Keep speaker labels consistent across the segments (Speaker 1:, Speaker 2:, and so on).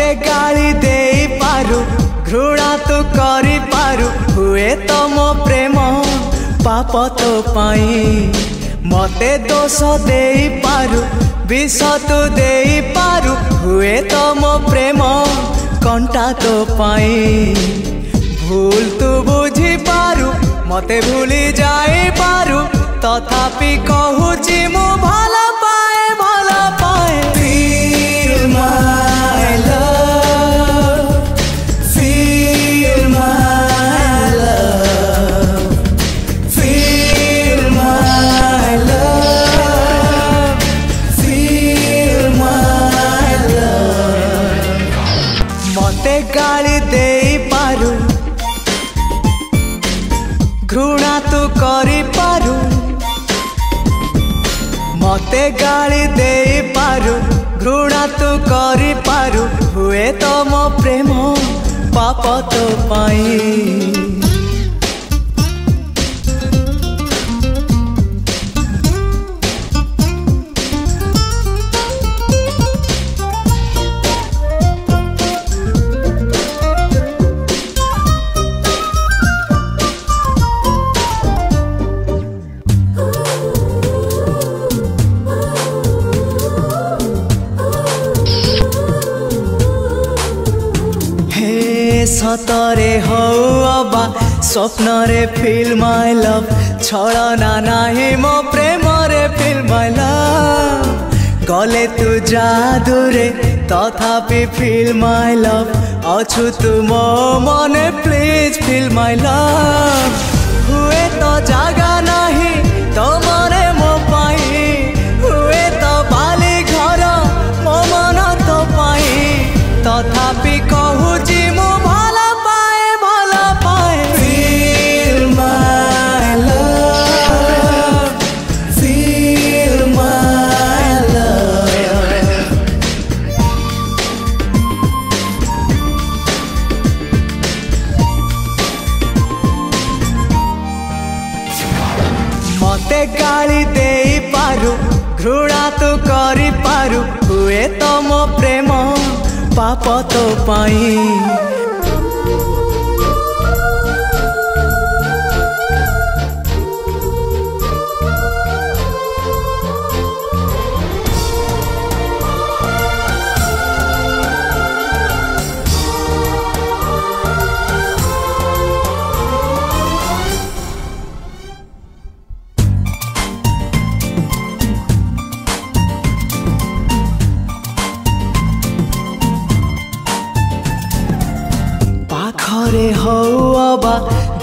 Speaker 1: मते गाली दे पारु घृणा तू करी पारु हुए तो मो प्रेम पाप तो पाई मते दोष दे पारु विष तू दे पारु हुए तो मो प्रेम कंटा तो पाई भूल तू बुझी पारु मते भूली जाई पारु तथापि कहूची मु भला पाए Feel my love, feel my love, feel my love, feel my love. मते गाली दे पारु घृणा तू करी पारु मते गाली दे पारु घृणा तू करी पारु हुए तो मो प्रेम पाप तो पाई सतरे हौ अबा स्वप्न रे फील माय लव छलना नाही मो प्रेम रे फील माय लव गले तू जादू रे तथापि फील माय लव अछु तू मो मने प्लीज फील माय लव हुए तो जागा नाही तो मने मो पाई हुए तो बाली घर मो मन तो पाई तथापि कहूची मो मते गाली दे पारु घृणा तू करी पारु हुए तो मो प्रेम पाप तो पाई पाखरे हौ अबा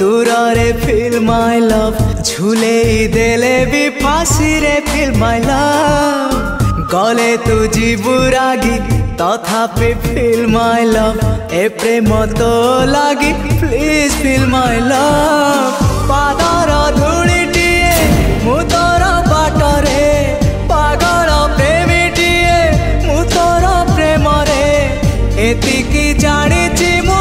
Speaker 1: दूर रे फील माय लव झूले देले भी फांसी रे फील माय लव गले तू जीवु रागी तथापि फील माय लव ए प्रेम तो लागी प्लीज फील माय लव पादर धूलिटिए मु तोर बाटरे पागल प्रेमीटिए मु तोर प्रेम रे एतिकी जानिछि मु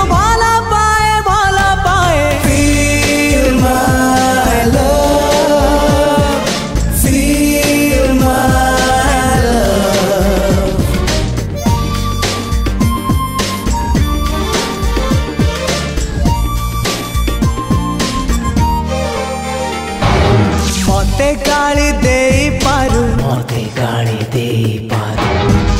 Speaker 1: मते गाली दे पारु
Speaker 2: मते गाली दे पारु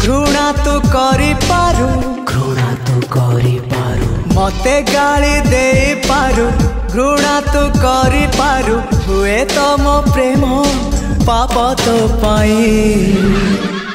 Speaker 1: घृणा तू करी पारु
Speaker 2: घृणा तू करी पारु
Speaker 1: मते गाली दे पारु घृणा तू करी पारु हुए तो मो प्रेम पाप तो पाई।